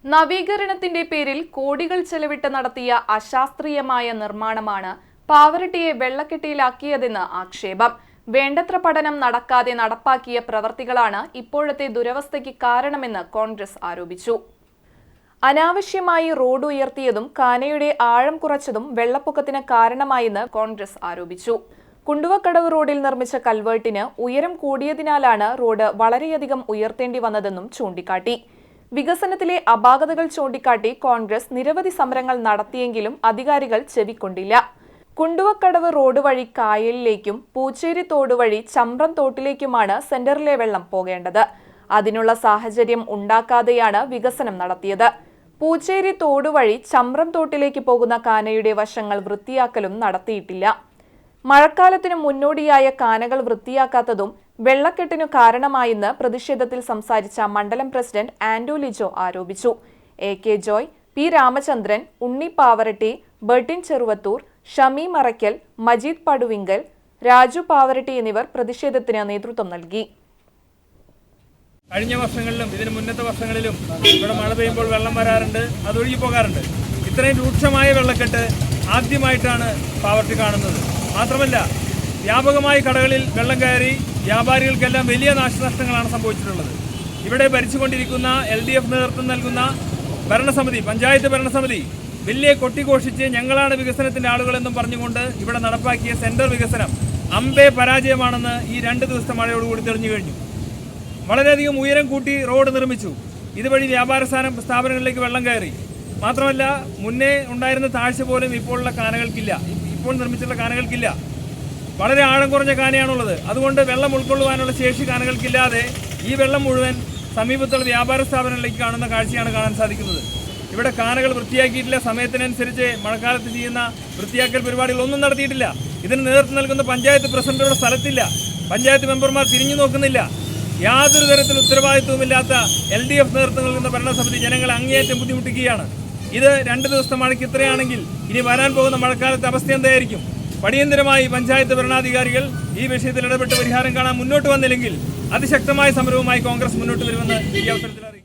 നവീകരണത്തിന്റെ പേരിൽ കോടികൾ ചെലവിട്ട് നടത്തിയ അശാസ്ത്രീയമായ നിർമ്മാണമാണ് പാവറട്ടിയെ വെള്ളക്കെട്ടിയിലാക്കിയതെന്ന് ആക്ഷേപം. വേണ്ടത്ര പഠനം നടക്കാതെ നടപ്പാക്കിയ പ്രവർത്തികളാണ് ഇപ്പോഴത്തെ ദുരവസ്ഥയ്ക്ക് കാരണമെന്ന് കോൺഗ്രസ് ആരോപിച്ചു. അനാവശ്യമായി റോഡ് ഉയർത്തിയതും കാനയുടെ ആഴം കുറച്ചതും വെള്ളപ്പൊക്കത്തിന് കാരണമായെന്ന് കോൺഗ്രസ് ആരോപിച്ചു. കുണ്ടുവക്കടവ് റോഡിൽ നിർമ്മിച്ച കൽവേർട്ടിന് ഉയരം കൂടിയതിനാലാണ് റോഡ് വളരെയധികം ഉയർത്തേണ്ടി വന്നതെന്നും ചൂണ്ടിക്കാട്ടി. വികസനത്തിലെ അപാകതകൾ ചൂണ്ടിക്കാട്ടി കോൺഗ്രസ് നിരവധി സമരങ്ങൾ നടത്തിയെങ്കിലും അധികാരികൾ ചെവിക്കൊണ്ടില്ല. കുണ്ടുവക്കടവ് റോഡ് വഴി കായലിലേക്കും പൂച്ചേരി തോട് വഴി ചമ്പ്രം തോട്ടിലേക്കുമാണ് സെന്ററിലെ വെള്ളം പോകേണ്ടത്. അതിനുള്ള സാഹചര്യം ഉണ്ടാക്കാതെയാണ് വികസനം നടത്തിയത്. പൂച്ചേരി തോട് വഴി ചമ്പ്രം തോട്ടിലേക്ക് പോകുന്ന കാനയുടെ വശങ്ങൾ വൃത്തിയാക്കലും നടത്തിയിട്ടില്ല. മഴക്കാലത്തിനു മുന്നോടിയായ കാനകൾ വൃത്തിയാക്കാത്തതും വെള്ളക്കെട്ടിനു കാരണമായെന്ന് പ്രതിഷേധത്തിൽ സംസാരിച്ച മണ്ഡലം പ്രസിഡന്റ് ആൻഡോ ലിജോ ആരോപിച്ചു. എ.കെ. ജോയ്, പി. രാമചന്ദ്രൻ, ഉണ്ണി പാവറട്ടി, ബർട്ടിൻ ചെറുവത്തൂർ, ഷമി മറയ്ക്കൽ, മജീദ് പടുവിങ്കൽ, രാജു പാവറട്ടി എന്നിവർ പ്രതിഷേധത്തിന് നേതൃത്വം നൽകി. കഴിഞ്ഞ വർഷങ്ങളിലും ഇതിന് മുന്നത്തെ വർഷങ്ങളിലും ഇവിടെ മഴ പെയ്യുമ്പോൾ വെള്ളം വരാറുണ്ട്, അതൊഴുകി പോകാറുണ്ട്. ഇത്രയും രൂക്ഷമായ വെള്ളക്കെട്ട് ആദ്യമായിട്ടാണ് പാവറട്ടി കാണുന്നത്. മാത്രമല്ല, വ്യാപകമായി കടകളിൽ വെള്ളം കയറി വ്യാപാരികൾക്കെല്ലാം വലിയ നാശനഷ്ടങ്ങളാണ് സംഭവിച്ചിട്ടുള്ളത്. ഇവിടെ ഭരിച്ചുകൊണ്ടിരിക്കുന്ന LDF നേതൃത്വം നൽകുന്ന ഭരണസമിതി, പഞ്ചായത്ത് ഭരണസമിതി വലിയ കൊട്ടിഘോഷിച്ച് ഞങ്ങളാണ് വികസനത്തിന്റെ ആളുകളെന്നും പറഞ്ഞുകൊണ്ട് ഇവിടെ നടപ്പാക്കിയ സെന്റർ വികസനം അമ്പേ പരാജയമാണെന്ന് ഈ 2 ദിവസത്തെ മഴയോടുകൂടി തെളിഞ്ഞു കഴിഞ്ഞു. വളരെയധികം ഉയരം കൂട്ടി റോഡ് നിർമ്മിച്ചു. ഇതുവഴി വ്യാപാര സ്ഥാപനങ്ങളിലേക്ക് വെള്ളം കയറി. മാത്രമല്ല, മുന്നേ ഉണ്ടായിരുന്ന താഴ്ച പോലും ഇപ്പോഴുള്ള കാനകൾക്കില്ല, ഇപ്പോൾ നിർമ്മിച്ചിട്ടുള്ള കാനകൾക്കില്ല. വളരെ ആഴം കുറഞ്ഞ കാനയാണുള്ളത്. അതുകൊണ്ട് വെള്ളം ഉൾക്കൊള്ളുവാനുള്ള ശേഷി കാനകൾക്കില്ലാതെ ഈ വെള്ളം മുഴുവൻ സമീപത്തുള്ള വ്യാപാര സ്ഥാപനങ്ങളിലേക്ക് കാണുന്ന കാഴ്ചയാണ് കാണാൻ സാധിക്കുന്നത്. ഇവിടെ കാനകൾ വൃത്തിയാക്കിയിട്ടില്ല. സമയത്തിനനുസരിച്ച് മഴക്കാലത്ത് ചെയ്യുന്ന വൃത്തിയാക്കൽ പരിപാടികളൊന്നും നടത്തിയിട്ടില്ല. ഇതിന് നേതൃത്വം നൽകുന്ന പഞ്ചായത്ത് പ്രസിഡന്റുടെ സ്ഥലത്തില്ല. പഞ്ചായത്ത് മെമ്പർമാർ തിരിഞ്ഞു നോക്കുന്നില്ല. യാതൊരു തരത്തിൽ ഉത്തരവാദിത്വമില്ലാത്ത LDF നേതൃത്വം നൽകുന്ന ഭരണസമിതി ജനങ്ങളെ അങ്ങേയറ്റം ബുദ്ധിമുട്ടിക്കുകയാണ്. ഇത് 2 ദിവസത്തെ മഴയ്ക്ക് ഇത്രയാണെങ്കിൽ ഇനി വരാൻ പോകുന്ന മഴക്കാലത്തെ അവസ്ഥ എന്തായിരിക്കും? അടിയന്തരമായി പഞ്ചായത്ത് ഭരണാധികാരികൾ ഈ വിഷയത്തിൽ ഇടപെട്ട് പരിഹാരം കാണാൻ മുന്നോട്ട് വന്നില്ലെങ്കിൽ അതിശക്തമായ സമരവുമായി കോൺഗ്രസ് മുന്നോട്ട് വരുമെന്ന് ഈ അവസരത്തിൽ അറിയിക്കുന്നു.